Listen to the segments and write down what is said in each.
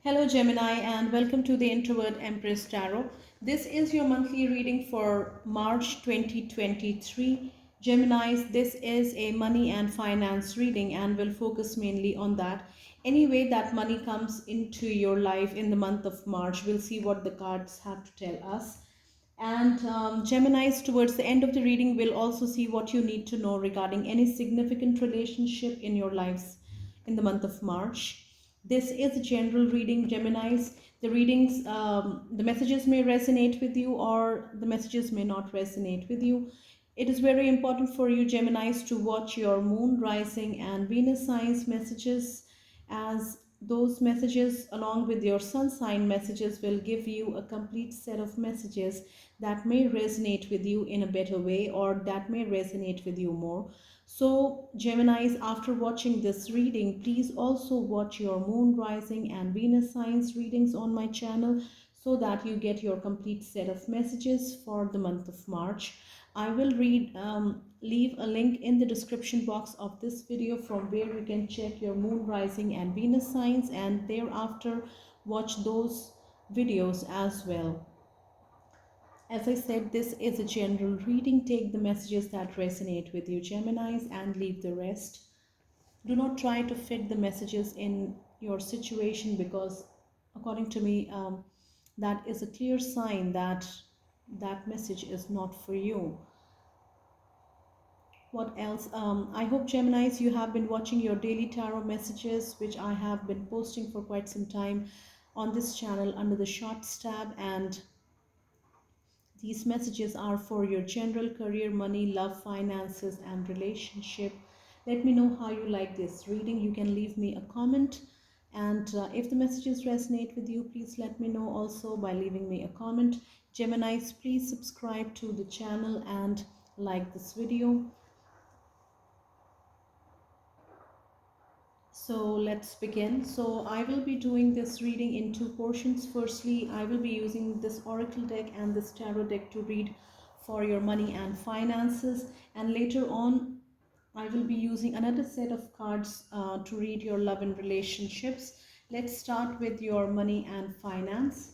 Hello Gemini and welcome to the Introvert Empress Tarot. This is your monthly reading for March 2023. Geminis, this is a money and finance reading and will focus mainly on that. Any way that money comes into your life in the month of March, we'll see what the cards have to tell us. And Geminis, towards the end of the reading, we'll also see what you need to know regarding any significant relationship in your lives in the month of March. This is a general reading, Geminis. The messages may resonate with you or the messages may not resonate with you. It is very important for you, Geminis, to watch your moon, rising, and Venus signs messages, as those messages, along with your sun sign messages, will give you a complete set of messages that may resonate with you in a better way or that may resonate with you more. So, Geminis, after watching this reading, please also watch your moon, rising, and Venus signs readings on my channel so that you get your complete set of messages for the month of March. I will leave a link in the description box of this video from where you can check your moon, rising, and Venus signs, and thereafter watch those videos as well. As I said, this is a general reading. Take the messages that resonate with you, Geminis, and leave the rest. Do not try to fit the messages in your situation, because according to me, that is a clear sign that that message is not for you. What else? I hope, Geminis, you have been watching your daily tarot messages, which I have been posting for quite some time on this channel under the Shorts tab, and these messages are for your general career, money, love, finances, and relationship. Let me know how you like this reading. You can leave me a comment. And if the messages resonate with you, please let me know also by leaving me a comment. Geminis, please subscribe to the channel and like this video. So let's begin. So I will be doing this reading in two portions. Firstly, I will be using this oracle deck and this tarot deck to read for your money and finances, and later on I will be using another set of cards to read your love and relationships. Let's start with your money and finance.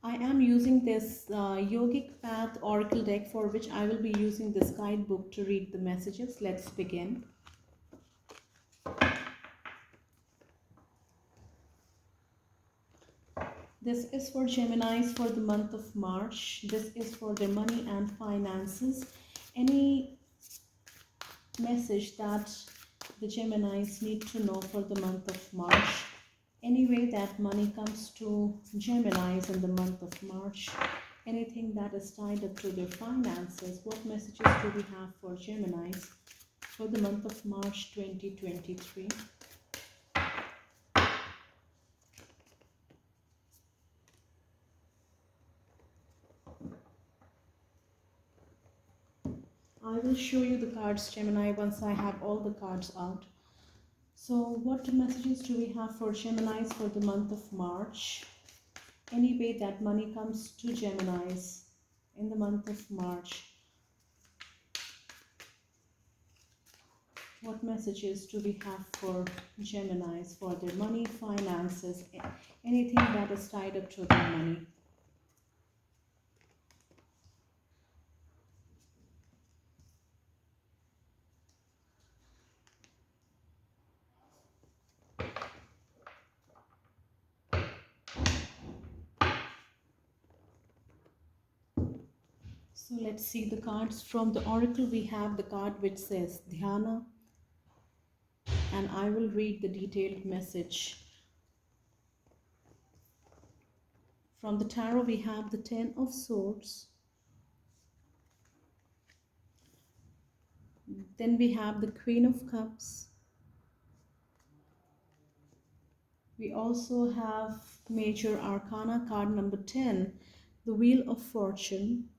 I am using this Yogic Path oracle deck, for which I will be using this guidebook to read the messages. Let's begin. This is for Geminis for the month of March. This is for their money and finances. Any message that the Geminis need to know for the month of March. Any way that money comes to Geminis in the month of March. Anything that is tied up to their finances. What messages do we have for Geminis for the month of March 2023? I will show you the cards, Gemini, once I have all the cards out. So what messages do we have for Geminis for the month of March? Any way that money comes to Geminis in the month of March. What messages do we have for Geminis for their money, finances, anything that is tied up to their money? So let's see the cards. From the oracle, we have the card which says Dhyana, and I will read the detailed message. From the tarot, we have the Ten of Swords. Then we have the Queen of Cups. We also have Major Arcana card number 10, the Wheel of Fortune.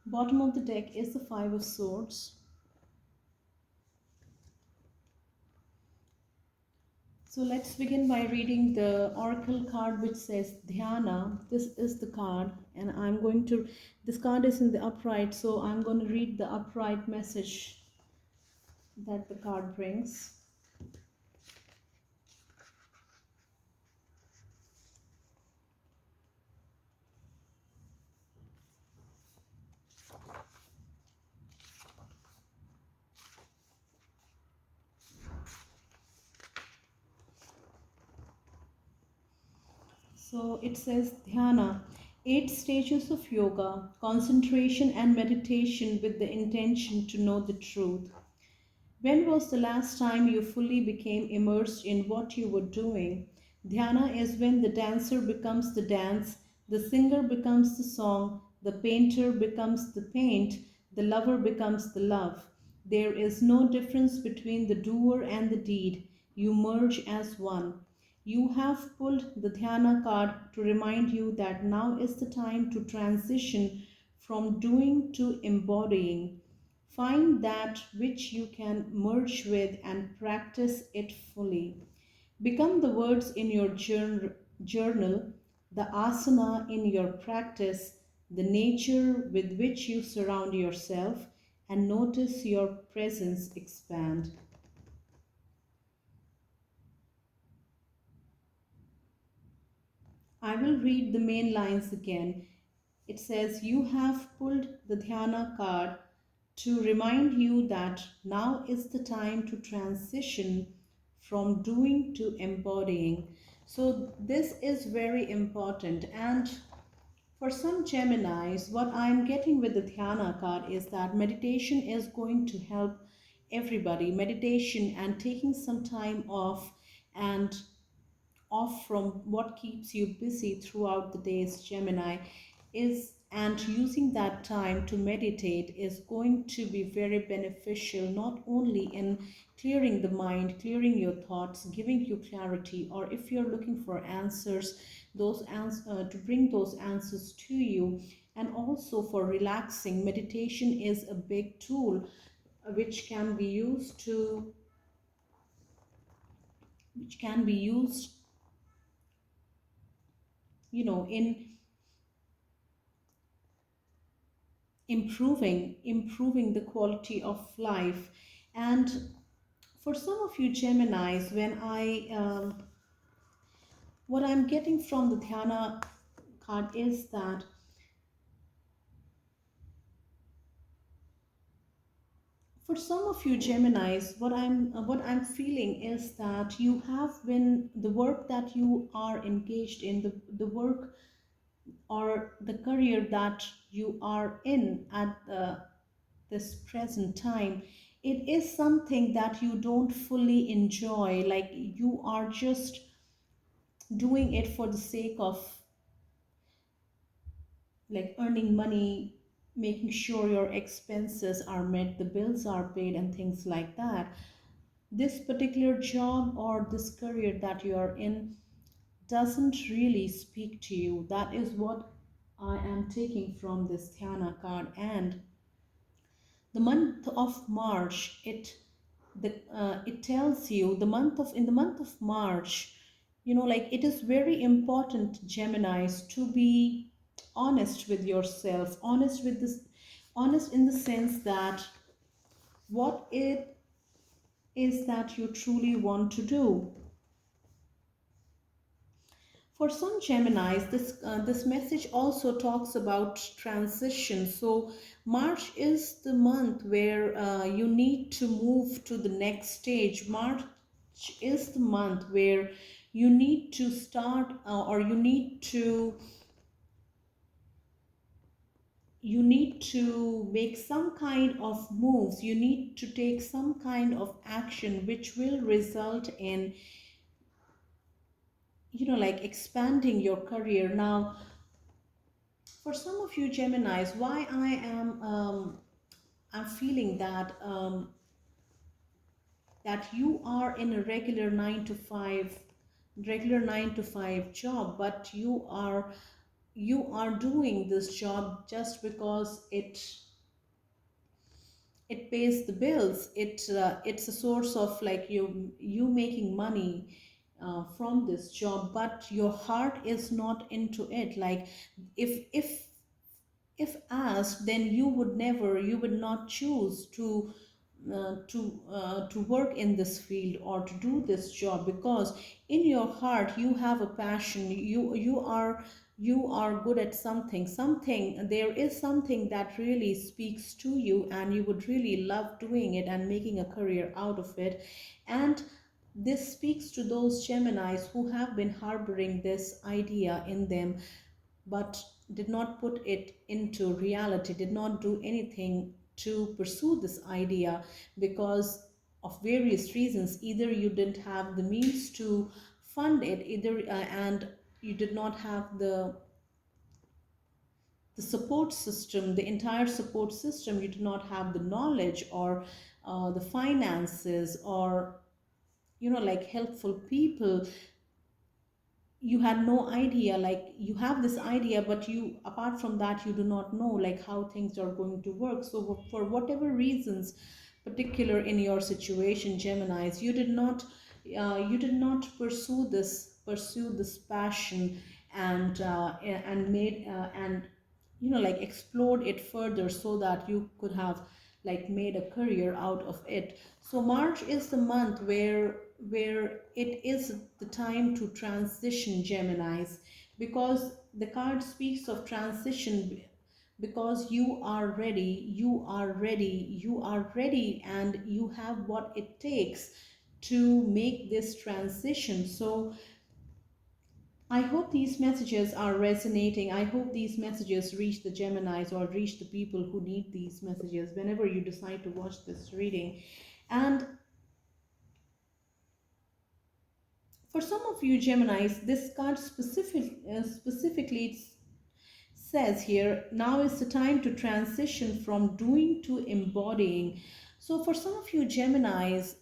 Bottom of the deck is the Five of Swords. So let's begin by reading the oracle card which says Dhyana. This is the card, and this card is in the upright, so I'm going to read the upright message that the card brings. So it says dhyana, 8 stages of yoga, concentration and meditation with the intention to know the truth. When was the last time you fully became immersed in what you were doing? Dhyana is when the dancer becomes the dance, the singer becomes the song, the painter becomes the paint, the lover becomes the love. There is no difference between the doer and the deed. You merge as one. You have pulled the Dhyana card to remind you that now is the time to transition from doing to embodying. Find that which you can merge with and practice it fully. Become the words in your journal, the asana in your practice, the nature with which you surround yourself, and notice your presence expand. I will read the main lines again. It says, you have pulled the Dhyana card to remind you that now is the time to transition from doing to embodying. So, this is very important. And for some Geminis, what I'm getting with the Dhyana card is that meditation is going to help everybody. Meditation and taking some time and off from what keeps you busy throughout the days, Gemini, is and using that time to meditate is going to be very beneficial, not only in clearing the mind, clearing your thoughts, giving you clarity, or if you're looking for answers, to bring those answers to you, and also for relaxing. Meditation is a big tool which can be used to which can be used in improving the quality of life. And for some of you Geminis, when I what I'm getting from the Dhyana card is that for some of you Geminis, what I'm feeling is that you have been the work that you are engaged in, the work or the career that you are in at this present time, it is something that you don't fully enjoy, like you are just doing it for the sake of like earning money, making sure your expenses are met, the bills are paid, and things like that. This particular job or this career that you are in doesn't really speak to you. That is what I am taking from this Dhyana card. And the month of March, it tells you the month of in the month of March, like it is very important, Geminis, to be honest with yourself, honest in the sense that what it is that you truly want to do. For some Geminis, this message also talks about transition. So March is the month where you need to move to the next stage. March is the month where you need to start or you need to make some kind of moves. You need to take some kind of action which will result in like expanding your career. Now, for some of you Geminis, why I'm feeling that you are in a regular 9 to 5 job, but you are doing this job just because it pays the bills. It's a source of like you making money from this job, but your heart is not into it. Like if asked, then you would not choose to to work in this field or to do this job, because in your heart you have a passion. You are good at something. There is something that really speaks to you, and you would really love doing it and making a career out of it. And this speaks to those Geminis who have been harboring this idea in them, but did not put it into reality, did not do anything to pursue this idea because of various reasons. Either you didn't have the means to fund it, either and you did not have the support system, the entire support system. You did not have the knowledge or the finances, or like helpful people. You had no idea, like you have this idea, but you, apart from that, you do not know like how things are going to work. So for whatever reasons, particular in your situation, Geminis, you did not pursue this passion, and made and like explored it further so that you could have like made a career out of it. So March is the month where it is the time to transition, Geminis, because the card speaks of transition, because you are ready, and you have what it takes to make this transition. So I hope these messages are resonating. I hope these messages reach the Geminis, or reach the people who need these messages whenever you decide to watch this reading. And for some of you Geminis, this card specifically says here, now is the time to transition from doing to embodying. So for some of you Geminis,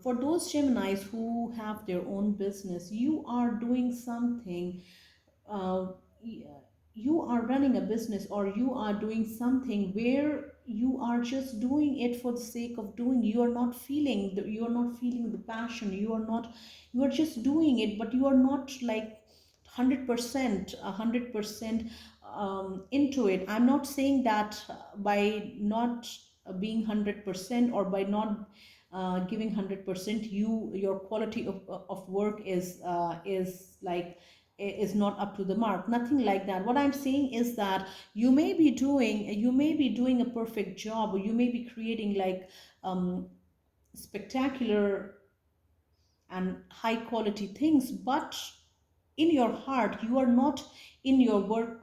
for those Geminis who have their own business, you are doing something, uh, you are running a business, or you are doing something where you are just doing it for the sake of doing. You are not feeling the passion. You are just doing it, but you are not like 100% into it. I'm not saying that by not being 100%, or by not giving 100%, your quality of work is not up to the mark. Nothing like that. What I'm saying is that you may be doing a perfect job, or you may be creating like spectacular and high quality things, but in your heart you are not in your work,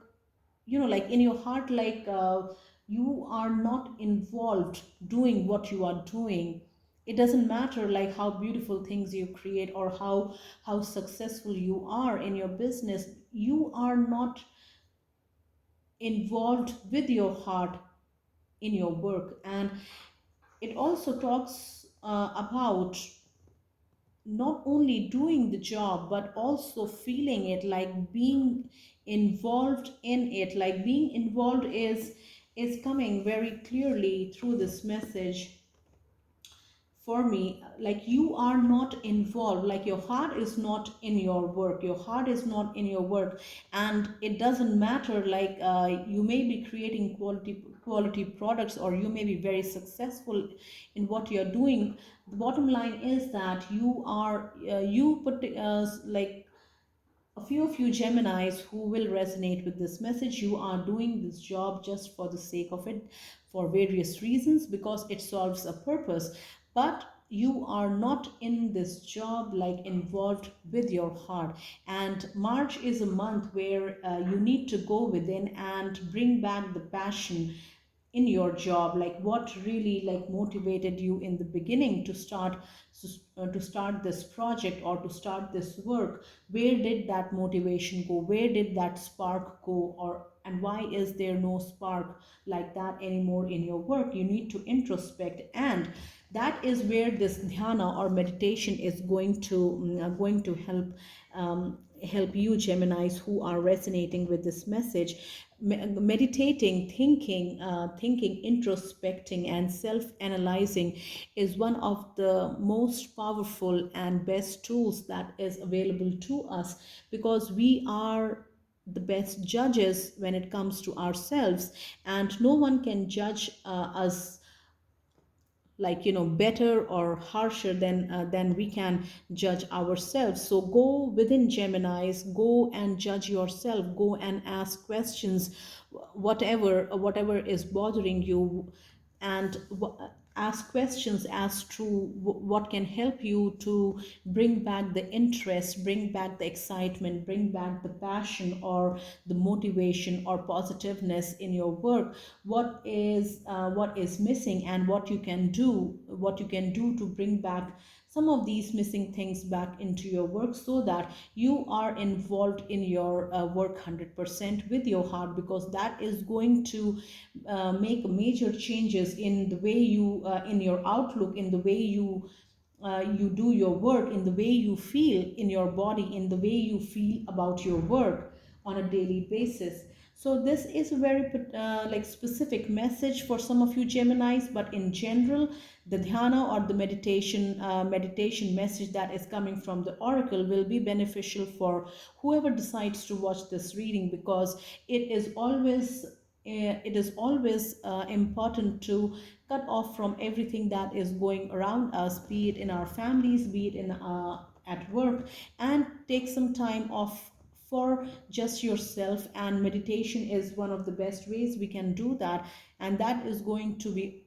like in your heart, like you are not involved doing what you are doing. It doesn't matter like how beautiful things you create, or how successful you are in your business. You are not involved with your heart in your work. And it also talks about not only doing the job, but also feeling it, like being involved in it. Like being involved is coming very clearly through this message for me. Like you are not involved, like your heart is not in your work, your heart is not in your work. And it doesn't matter, like you may be creating quality products, or you may be very successful in what you're doing. The bottom line is that you put like a few of you Geminis who will resonate with this message. You are doing this job just for the sake of it, for various reasons, because it solves a purpose. But you are not in this job like involved with your heart. And March is a month where you need to go within and bring back the passion in your job. Like what really like motivated you in the beginning to start this project, or to start this work? Where did that motivation go? Where did that spark go? Or and why is there no spark like that anymore in your work? You need to introspect, and that is where this dhyana or meditation is going to help you Geminis who are resonating with this message. Meditating, thinking, introspecting, and self-analyzing is one of the most powerful and best tools that is available to us, because we are the best judges when it comes to ourselves, and no one can judge us like, better or harsher than we can judge ourselves. So go within Geminis, go and judge yourself, go and ask questions, whatever is bothering you, and ask questions as to what can help you to bring back the interest, bring back the excitement, bring back the passion or the motivation or positiveness in your work. What is missing, and what you can do to bring back some of these missing things back into your work, so that you are involved in your work 100% with your heart, because that is going to make major changes in the way in your outlook, in the way you do your work, in the way you feel in your body, in the way you feel about your work on a daily basis. So this is a very like specific message for some of you Geminis, but in general, the dhyana or the meditation message that is coming from the oracle will be beneficial for whoever decides to watch this reading, because it is always important to cut off from everything that is going around us, be it in our families, be it in at work, and take some time off for just yourself. And meditation is one of the best ways we can do that, and that is going to be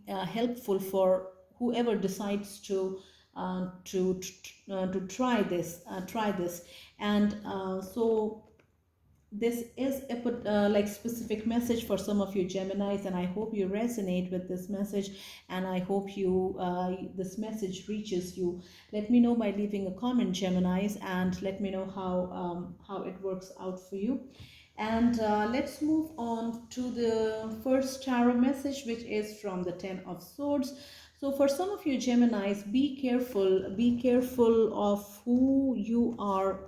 helpful for whoever decides to try this. And so this is a like specific message for some of you Geminis, and I hope you resonate with this message, and I hope this message reaches you. Let me know by leaving a comment, Geminis, and let me know how it works out for you. And let's move on to the first tarot message, which is from the Ten of Swords. So for some of you Geminis, be careful of who you are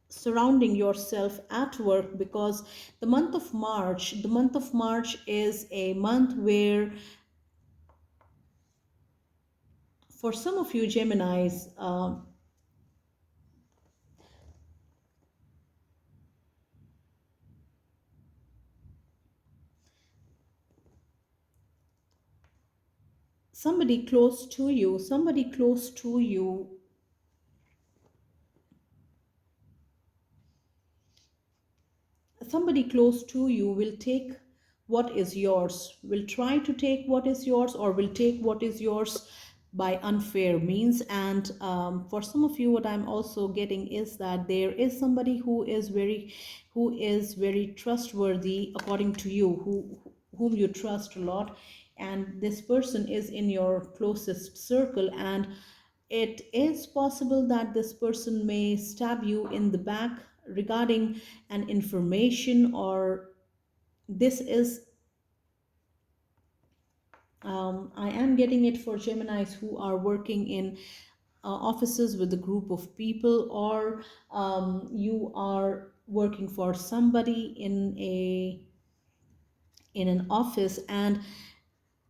surrounding yourself at work, because the month of March is a month where, for some of you Geminis, somebody close to you will take what is yours, will try to take what is yours, or will take what is yours by unfair means. And for some of you, what I'm also getting is that there is somebody who is very trustworthy according to you, whom you trust a lot, and this person is in your closest circle, and it is possible that this person may stab you in the back regarding an information, or this is I am getting it for Geminis who are working in offices with a group of people, or you are working for somebody in an office. And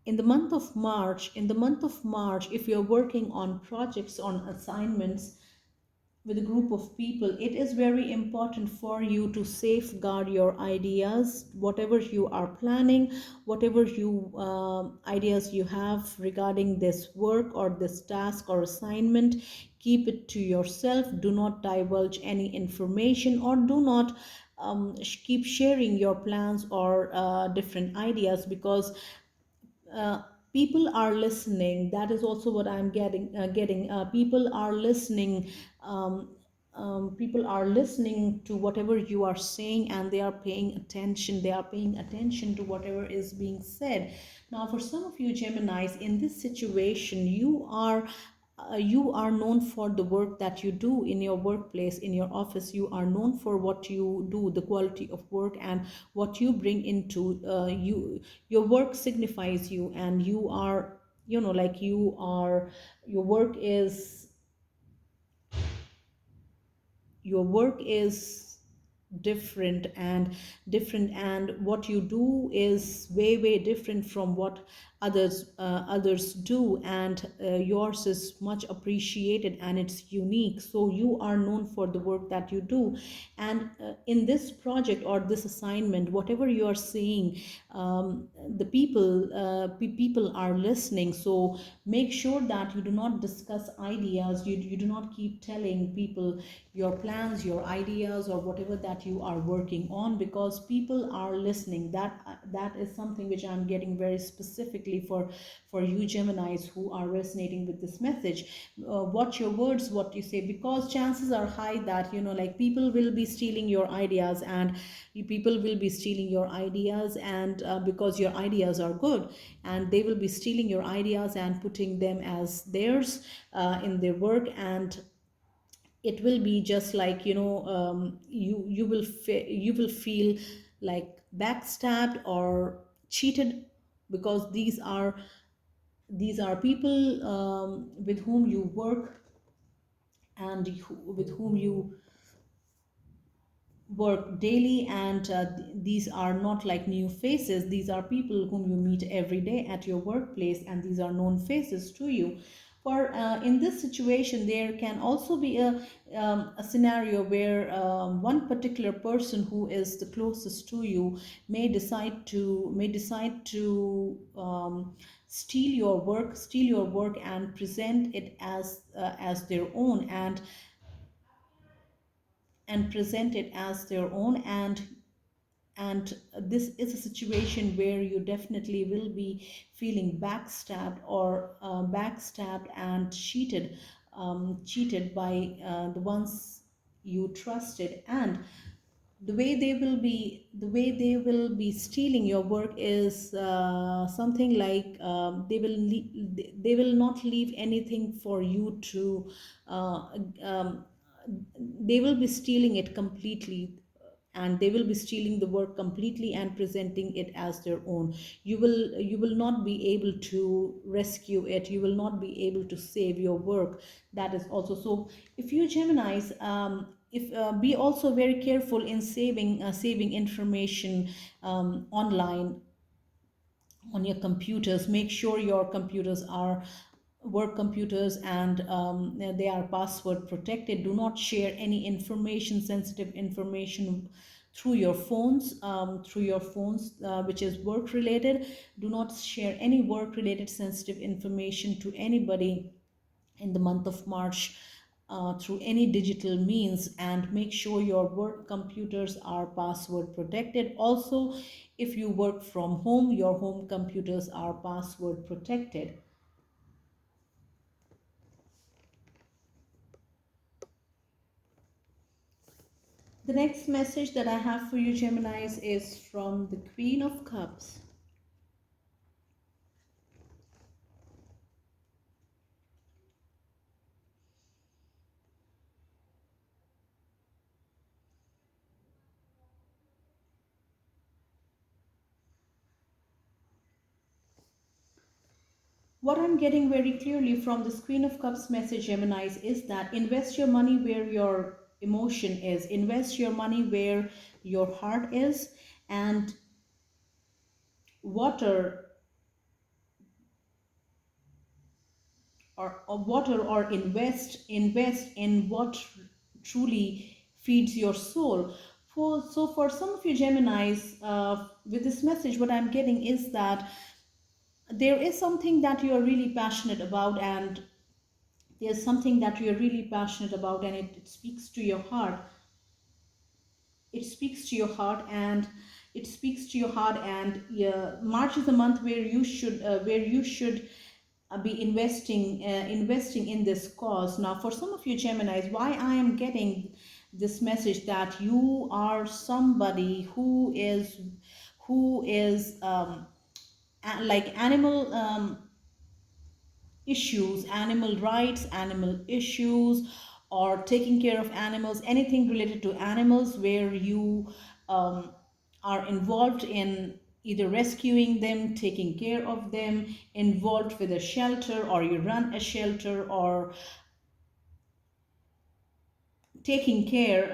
in the month of March, if you're working on projects, on assignments with a group of people, it is very important for you to safeguard your ideas, whatever you are planning, whatever ideas you have regarding this work or this task or assignment. Keep it to yourself. Do not divulge any information, or do not keep sharing your plans or different ideas, because uh, people are listening. That is also what I'm getting. People are listening to whatever you are saying, and they are paying attention to whatever is being said. Now, for some of you Geminis, in this situation, you are known for the work that you do in your workplace, in your office. You are known for what you do, the quality of work, and what you bring into your work signifies you, and you are, like, your work is different, and what you do is way different from what others do, and yours is much appreciated and it's unique. So you are known for the work that you do, and in this project or this assignment, whatever you are saying, the people are listening. So make sure that you do not discuss ideas, you do not keep telling people your plans, your ideas, or whatever that you are working on, because people are listening. That is something which I'm getting very specifically for you Geminis who are resonating with this message. Watch your words, what you say, because chances are high that, like, people will be stealing your ideas, and people will be stealing your ideas, and because your ideas are good, and they will be stealing your ideas and putting them as theirs in their work, and it will be just like, you will feel like backstabbed or cheated, because these are people with whom you work, and with whom you work daily, and these are not like new faces. These are people whom you meet every day at your workplace, and these are known faces to you. For in this situation, there can also be a scenario where one particular person who is the closest to you may decide to steal your work and present it as their own, and present it as their own, and this is a situation where you definitely will be feeling backstabbed and cheated by the ones you trusted. And the way they will be stealing your work is something like, they will not leave anything for you to uh, um, they will be stealing it completely, and they will be stealing the work completely and presenting it as their own. You will not be able to rescue it, you will not be able to save your work. That is also so. If you Geminis, if be also very careful in saving information online on your computers. Make sure your computers are work computers, and they are password protected. Do not share any sensitive information through your phones, which is work related. Do not share any work related sensitive information to anybody in the month of March through any digital means, and make sure your work computers are password protected. Also, if you work from home, your home computers are password protected. The next message that I have for you, Geminis, is from the Queen of Cups. What I'm getting very clearly from this Queen of Cups message, Geminis, is that invest your money where your emotion is, invest your money where your heart is, and water or invest in what truly feeds your soul. For some of you Geminis, with this message, what I'm getting is that there is something that you are really passionate about, and there's something that you're really passionate about, and it speaks to your heart. It speaks to your heart, and yeah, March is a month where you should be investing in this cause. Now, for some of you Geminis, why I am getting this message, that you are somebody who is like animal rights, animal issues, or taking care of animals, anything related to animals, where you um, are involved in either rescuing them, taking care of them, involved with a shelter, or you run a shelter, or taking care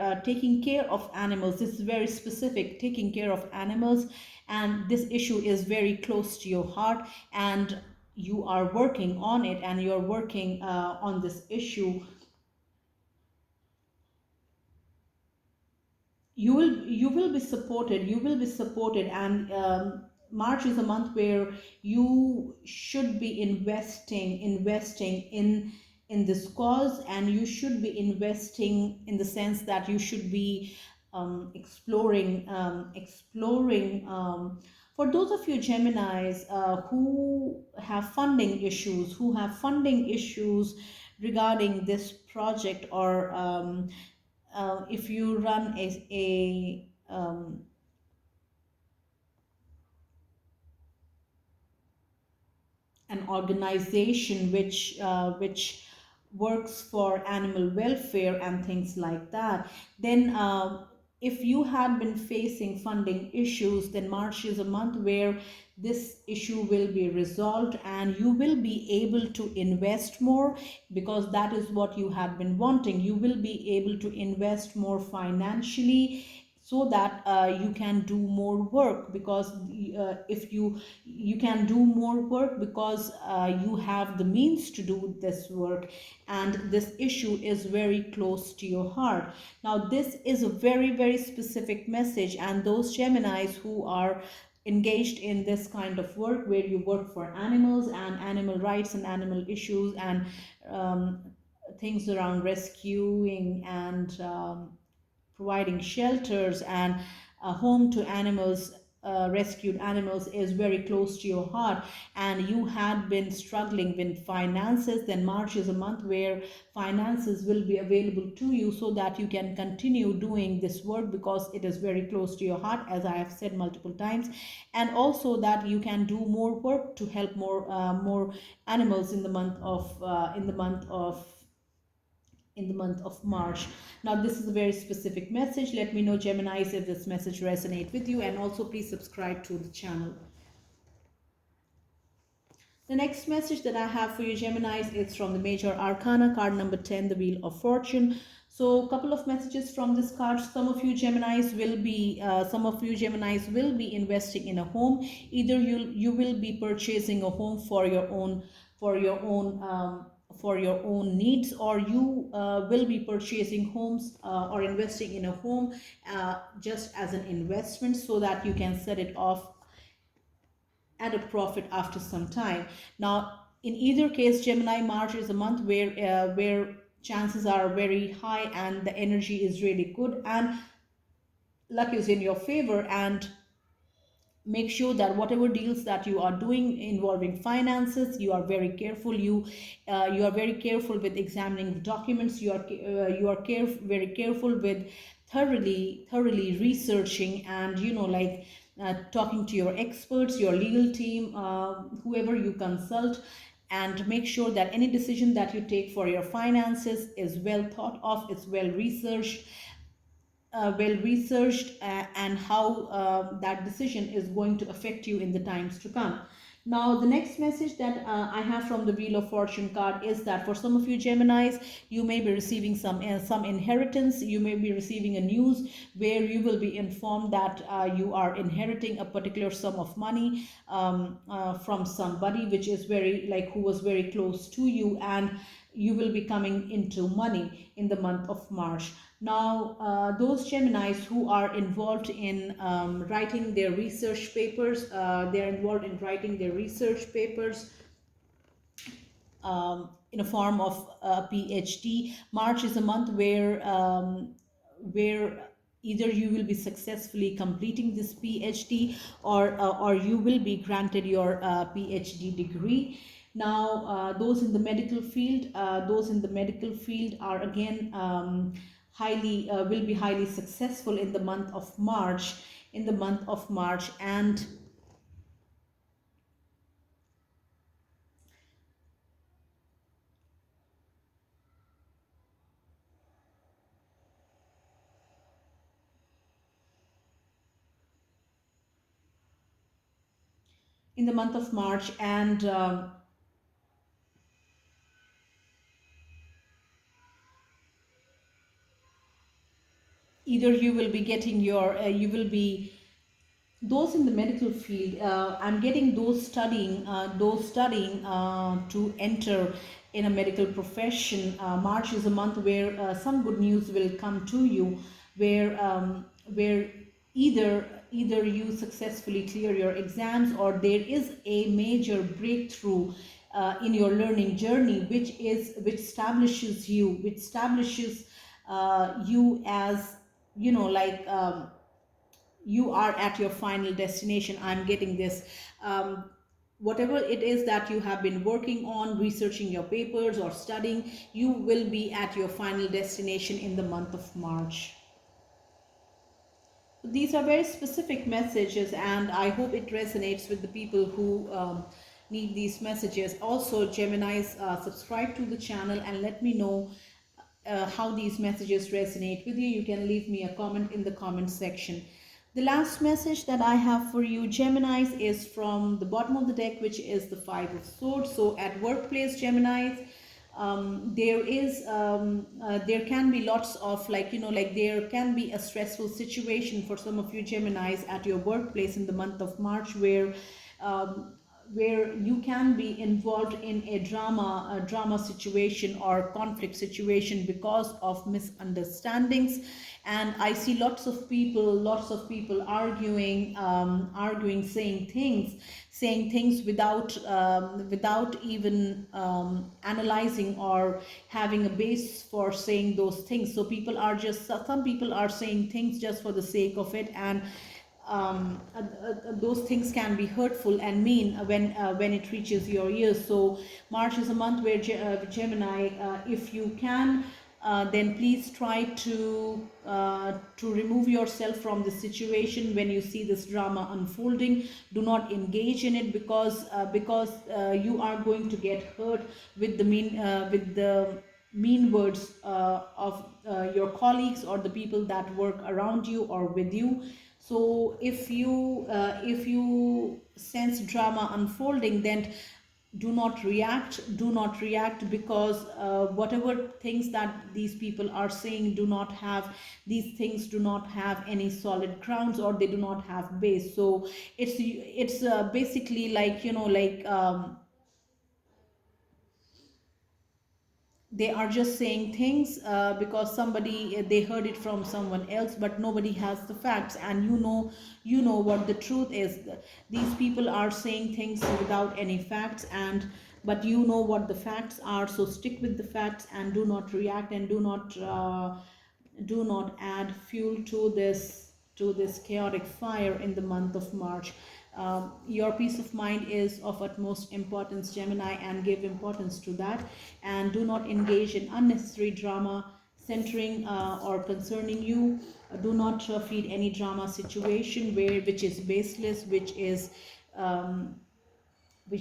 of animals. This is very specific, taking care of animals, and this issue is very close to your heart, and you are working on it, and you're working on this issue. You will be supported, and March is a month where you should be investing in this cause, and you should be investing in the sense that you should be exploring for those of you Geminis who have funding issues regarding this project, or if you run an organization which works for animal welfare and things like that, then if you had been facing funding issues, then March is a month where this issue will be resolved, and you will be able to invest more, because that is what you had been wanting. You will be able to invest more financially, so that you can do more work, because if you can do more work because you have the means to do this work, and this issue is very close to your heart. Now this is a very, very specific message, and those Geminis who are engaged in this kind of work, where you work for animals and animal rights and animal issues, and um, things around rescuing and providing shelters and a home to animals, rescued animals, is very close to your heart, and you had been struggling with finances, then March is a month where finances will be available to you, so that you can continue doing this work, because it is very close to your heart, as I have said multiple times, and also that you can do more work to help more animals in the month of March. Now, this is a very specific message. Let me know, Geminis, if this message resonates with you, and also please subscribe to the channel. The next message that I have for you, Geminis, is from the Major Arcana, card number 10, the Wheel of Fortune. So, a couple of messages from this card. Some of you Geminis will be investing in a home. Either you will be purchasing a home for your own for your own needs, or you will be purchasing homes or investing in a home just as an investment, so that you can set it off at a profit after some time. Now, in either case, Gemini, March is a month where chances are very high, and the energy is really good, and luck is in your favor. And make sure that whatever deals that you are doing involving finances, you are very careful. You are very careful with examining the documents. Very careful with thoroughly researching, and talking to your experts, your legal team, whoever you consult, and make sure that any decision that you take for your finances is well thought of, it's and how that decision is going to affect you in the times to come. Now, the next message that I have from the Wheel of Fortune card is that for some of you Geminis, you may be receiving some inheritance. You may be receiving a news where you will be informed that you are inheriting a particular sum of money from somebody which is who was very close to you, and you will be coming into money in the month of March. Now, those Geminis who are involved in writing their research papers, they're involved in writing their research papers in a form of a PhD. March is a month where either you will be successfully completing this PhD, or you will be granted your PhD degree. Now, those in the medical field are again highly will be highly successful in the month of March. And in the month of March, and either you will be getting your you will be, those in the medical field, I'm getting those studying to enter in a medical profession. March is a month where some good news will come to you, where either you successfully clear your exams, or there is a major breakthrough in your learning journey, which establishes you as, like, you are at your final destination. I'm getting this. Whatever it is that you have been working on, researching your papers or studying, you will be at your final destination in the month of March. These are very specific messages, and I hope it resonates with the people who need these messages. Also, Geminis, subscribe to the channel and let me know how these messages resonate with you. You can leave me a comment in the comment section. The last message that I have for you, Geminis, is from the bottom of the deck, which is the Five of Swords. So at workplace, Geminis, there can be lots of, like, like there can be a stressful situation for some of you Geminis at your workplace in the month of March, um, where you can be involved in a drama situation or conflict situation because of misunderstandings. And I see lots of people arguing, saying things without even analyzing or having a base for saying those things. So some people are saying things just for the sake of it, and those things can be hurtful and mean when it reaches your ears. So March is a month where Gemini, if you can, then please try to remove yourself from the situation. When you see this drama unfolding, do not engage in it, because you are going to get hurt with the mean words of your colleagues or the people that work around you or with you. So if you sense drama unfolding, then do not react, because whatever things that these people are saying these things do not have any solid grounds, or they do not have base. So it's basically like, they are just saying things because they heard it from someone else, but nobody has the facts. And you know what the truth is. These people are saying things without any facts, and but you know what the facts are. So stick with the facts and do not react, and do not add fuel to this chaotic fire in the month of March. Your peace of mind is of utmost importance, Gemini, and give importance to that. And do not engage in unnecessary drama centering or concerning you. Do not feed any drama situation which is baseless, which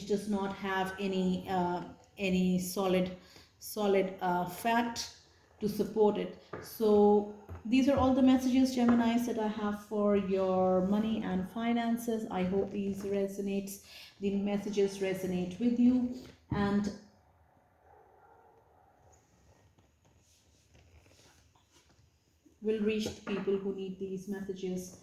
does not have any solid fact to support it. So these are all the messages, Geminis, that I have for your money and finances. I hope the messages resonate with you, and will reach the people who need these messages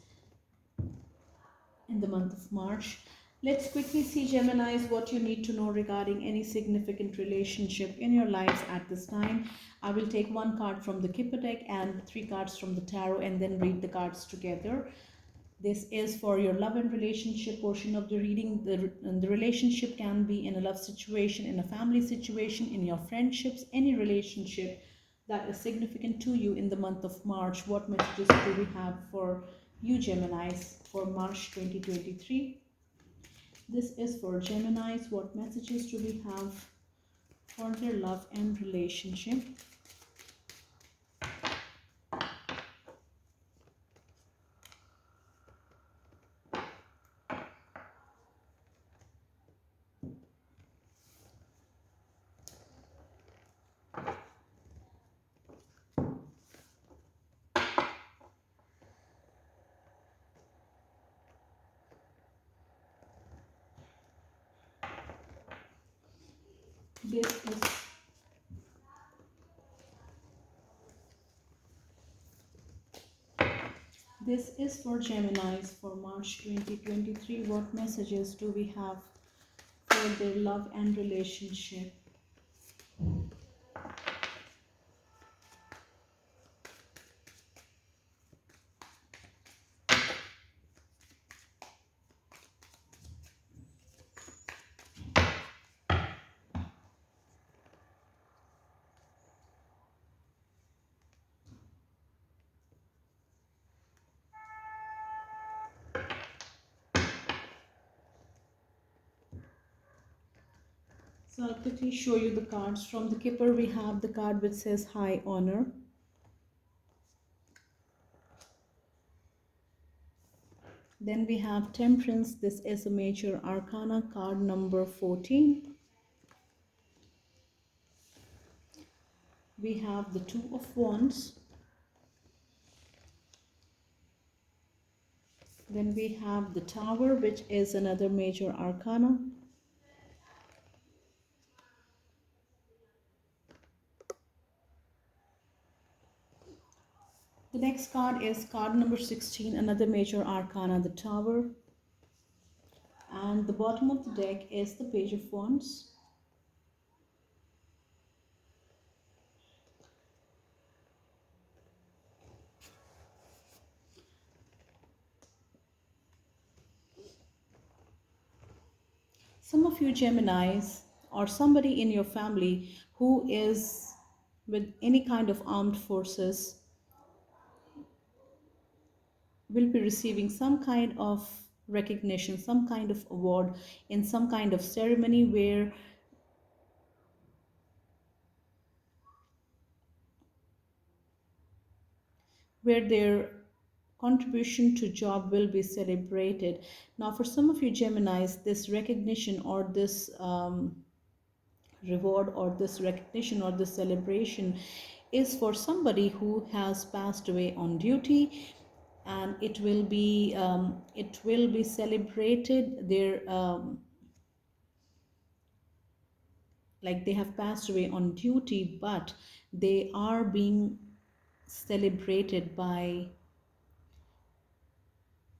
in the month of March. Let's quickly see, Geminis, what you need to know regarding any significant relationship in your lives at this time. I will take one card from the Kipper deck and 3 cards from the tarot, and then read the cards together. This is for your love and relationship portion of the reading. The relationship can be in a love situation, in a family situation, in your friendships, any relationship that is significant to you in the month of March. What messages do we have for you, Geminis, for March 2023? This is for Geminis. What messages do we have for their love and relationship? This is this is for Geminis for March 2023. What messages do we have for their love and relationship? So I'll quickly show you the cards. From the Kipper, we have the card which says High Honor. Then we have Temperance. This is a major arcana, card number 14. We have the Two of Wands. Then we have the Tower, which is another major arcana. The next card is card number 16, another major arcana, the Tower. And the bottom of the deck is the Page of Wands. Some of you Geminis or somebody in your family who is with any kind of armed forces will be receiving some kind of recognition, some kind of award in some kind of ceremony where their contribution to job will be celebrated. Now for some of you Geminis, this recognition or this reward or this recognition or this celebration is for somebody who has passed away on duty, and it will be celebrated. Their like they have passed away on duty, but they are being celebrated by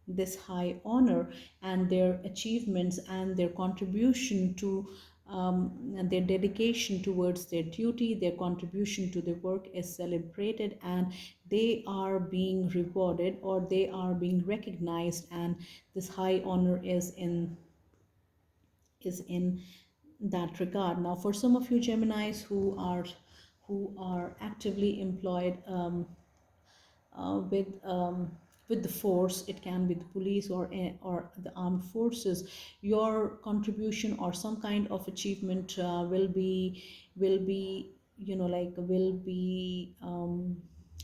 this high honor, and their achievements and their contribution to and their dedication towards their duty, their contribution to the work is celebrated, and they are being rewarded or they are being recognized, and this high honor is in that regard. Now for some of you Geminis who are actively employed with the force, it can be the police or the armed forces, your contribution or some kind of achievement will be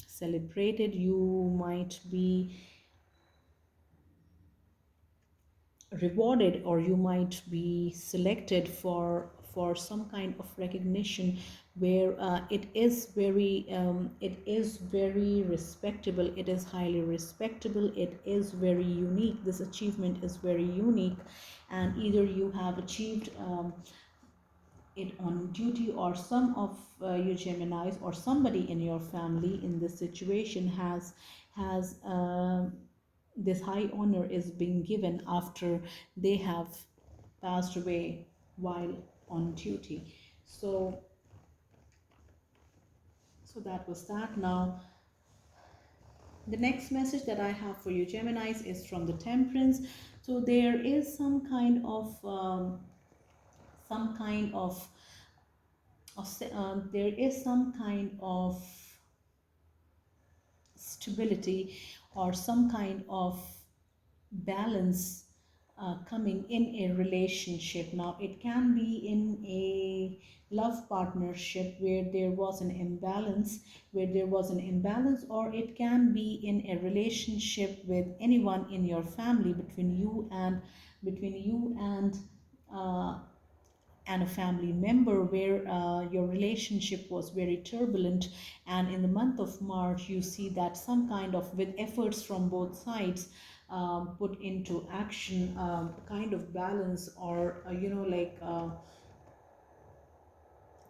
celebrated. You might be rewarded or you might be selected for some kind of recognition where it is very respectable, it is highly respectable, it is very unique. This achievement is very unique, and either you have achieved it on duty, or some of you Geminis or somebody in your family in this situation has this high honor is being given after they have passed away while on duty. So that was that. Now the next message that I have for you Geminis is from the Temperance. So there is some kind of there is some kind of stability or some kind of balance coming in a relationship. Now it can be in a love partnership where there was an imbalance, or it can be in a relationship with anyone in your family, between you and a family member, where your relationship was very turbulent, and in the month of March you see that some kind of, with efforts from both sides put into action, kind of balance or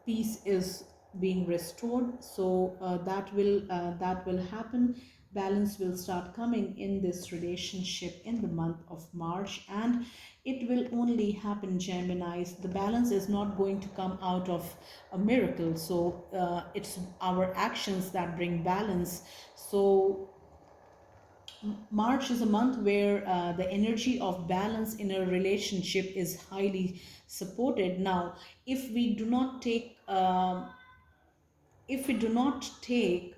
peace is being restored. So that will happen. balance will start coming in this relationship in the month of March, and it will only happen, Geminis. The balance is not going to come out of a miracle. So it's our actions that bring balance. So March is a month where the energy of balance in a relationship is highly supported. Now, if we do not take if we do not take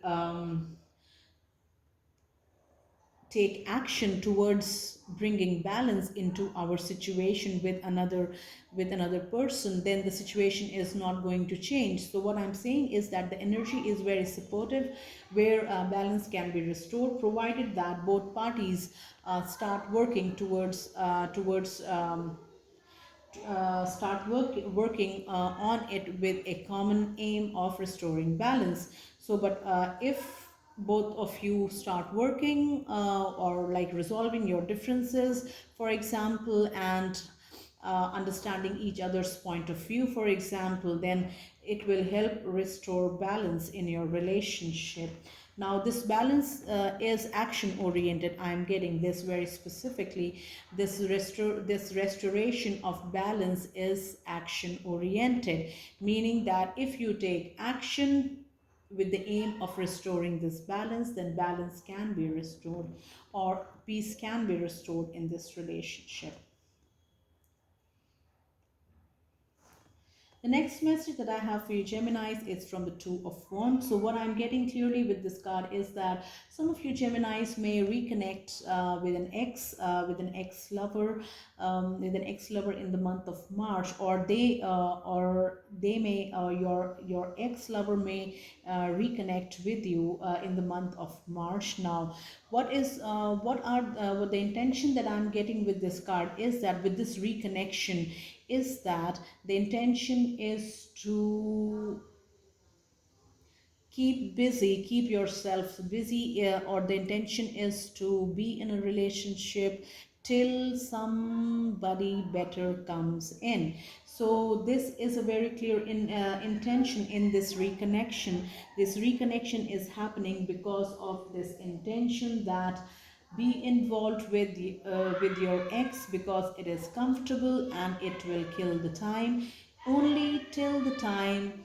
action towards bringing balance into our situation with another person, then the situation is not going to change. So what I'm saying is that the energy is very supportive, where balance can be restored, provided that both parties start working working on it with a common aim of restoring balance. So but if both of you start working or like resolving your differences, for example, and understanding each other's point of view, for example, then it will help restore balance in your relationship. Now, this balance is action oriented. I'm getting this very specifically. This restoration of balance is action oriented, meaning that if you take action with the aim of restoring this balance, then balance can be restored, or peace can be restored in this relationship. The next message that I have for you, Geminis, is from the Two of Wands. So what I'm getting clearly with this card is that some of you Geminis may reconnect with an ex-lover, in the month of March, or they may your ex-lover may reconnect with you in the month of March. Now, what the intention that I'm getting with this card is that with this reconnection is that the intention is to keep yourself busy, or the intention is to be in a relationship till somebody better comes in. So this is a very clear intention in this reconnection. This reconnection is happening because of this intention that be involved with your ex, because it is comfortable and it will kill the time only till the time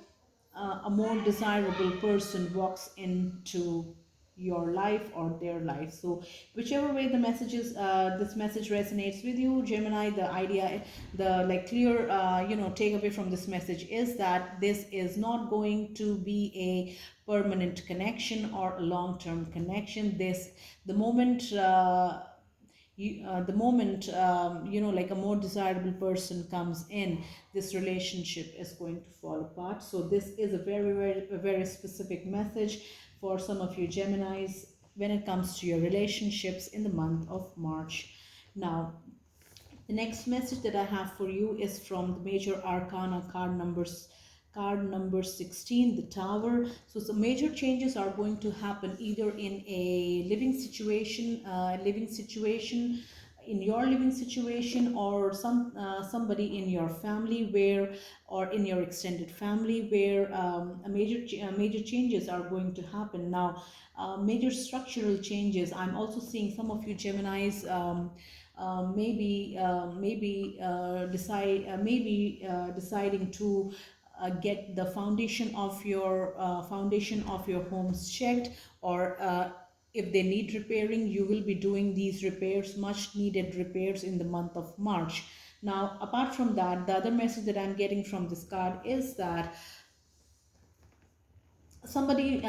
a more desirable person walks into your life or their life. So whichever way this message resonates with you, Gemini, the idea, the like clear takeaway from this message is that this is not going to be a permanent connection or a long-term connection. The moment the moment like a more desirable person comes in, this relationship is going to fall apart. So this is a very specific message for some of you Geminis when it comes to your relationships in the month of March. Now, the next message that I have for you is from the major arcana card number 16, the Tower. So some major changes are going to happen either in a living situation in your living situation, or somebody in your family where, or in your extended family where major changes are going to happen. Now, major structural changes. I'm also seeing some of you Geminis deciding to get the foundation of your homes checked, or if they need repairing, you will be doing these repairs, much needed repairs, in the month of March. Now, apart from that, the other message that I'm getting from this card is that somebody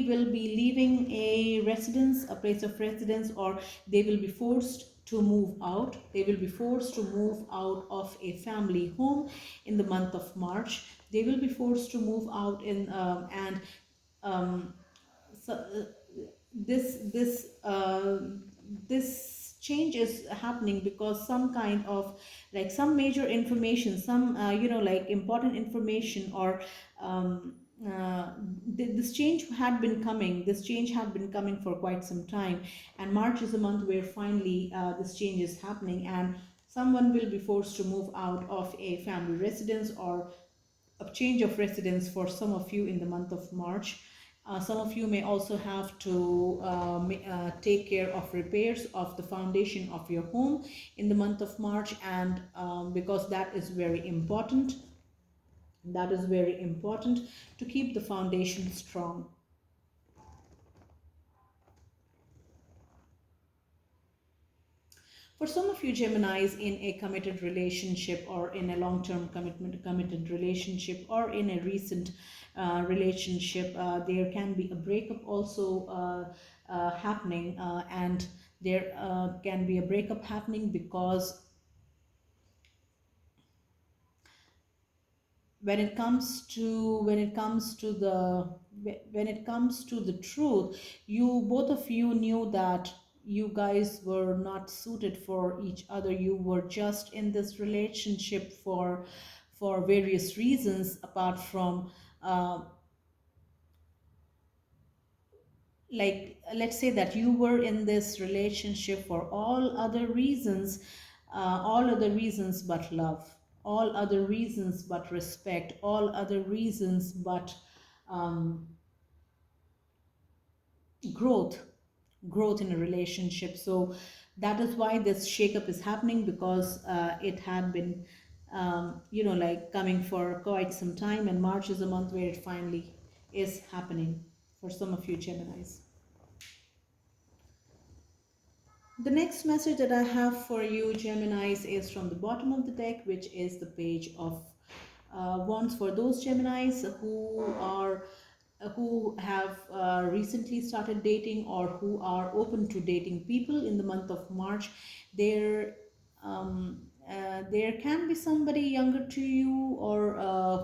will be leaving a place of residence, or they will be forced to move out. They will be forced to move out of a family home in the month of March. They will be forced to move out in and so, this this this change is happening because some kind of, like, some major information, some like important information, or um, this change had been coming. This change had been coming for quite some time, and March is a month where finally this change is happening, and someone will be forced to move out of a family residence, or a change of residence for some of you in the month of March. Some of you may also have to take care of repairs of the foundation of your home in the month of March, and because that is very important. That is very important to keep the foundation strong. For some of you Geminis, in a committed relationship or in a long-term committed relationship or in a recent relationship, there can be a breakup also happening, and there can be a breakup happening because when it comes to the truth, you both of you knew that you guys were not suited for each other. You were just in this relationship for various reasons, apart from like, let's say that you were in this relationship for all other reasons but love, all other reasons but respect, all other reasons but um, growth, growth in a relationship. So that is why this shakeup is happening, because it had been like coming for quite some time, and March is a month where it finally is happening for some of you Geminis. The next message that I have for you, Geminis, is from the bottom of the deck, which is the Page of Wands, for those Geminis who have recently started dating or who are open to dating people in the month of March. There, there can be somebody younger to you, or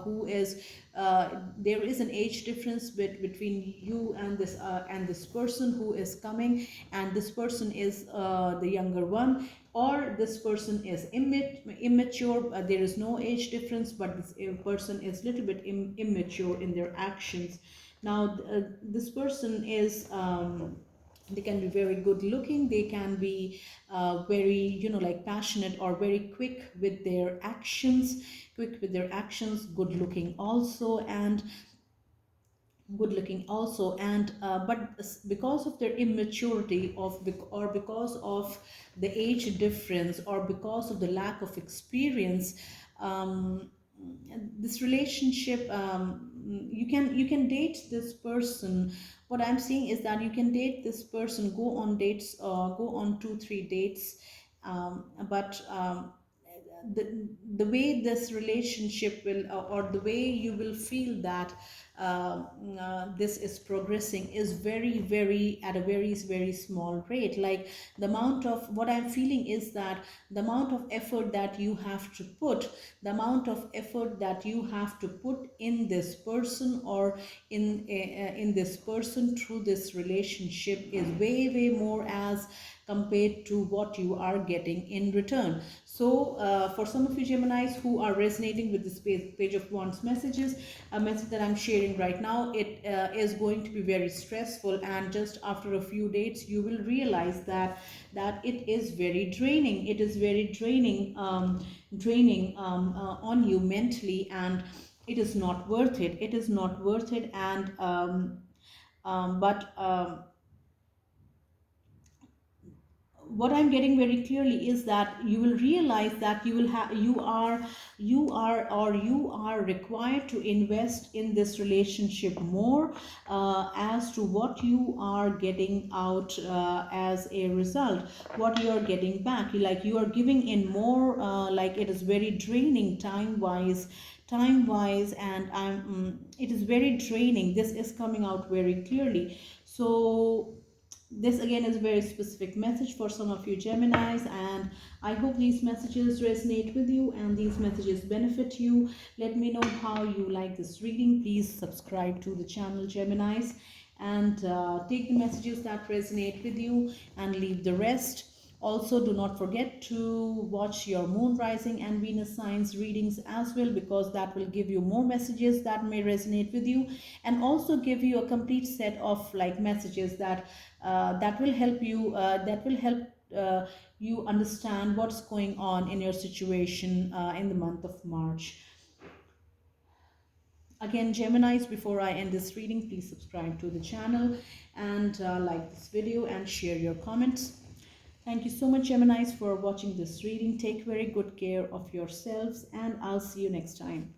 who is there is an age difference between you and this person who is coming, and this person is the younger one, or this person is immature. There is no age difference, but this person is little bit immature in their actions. Now this person is they can be very good looking, they can be very like passionate or very quick with their actions, good looking also, and but because of their immaturity or because of the age difference or because of the lack of experience, um, this relationship, you can date this person. What I'm seeing is that you can date this person, go on dates, go on 2 3 dates, but the way this relationship will, or the way you will feel that this is progressing, is very at a very small rate. Like, the amount of what I'm feeling is that the amount of effort that you have to put, in this person, or in this person through this relationship, is way more as compared to what you are getting in return. So for some of you Geminis who are resonating with this page of Wands messages, a message that I'm sharing right now, it is going to be very stressful, and just after a few dates you will realize that it is very draining. It is very draining on you mentally, and it is not worth it. It is not worth it. And but what I'm getting very clearly is that you will realize that you are required to invest in this relationship more, as to what you are getting out as a result, what you are getting back. Like, you are giving in more, like, it is very draining time wise, and it is very draining. This is coming out very clearly. So this again is a very specific message for some of you Geminis, and I hope these messages resonate with you and these messages benefit you. Let me know how you like this reading. Please subscribe to the channel Geminis, and take the messages that resonate with you and leave the rest. Also, do not forget to watch your moon, rising, and Venus signs readings as well, because that will give you more messages that may resonate with you, and also give you a complete set of like messages that will help you, you understand what's going on in your situation in the month of March. Again, Geminis, before I end this reading, please subscribe to the channel and like this video and share your comments. Thank you so much, Geminis, for watching this reading. Take very good care of yourselves, and I'll see you next time.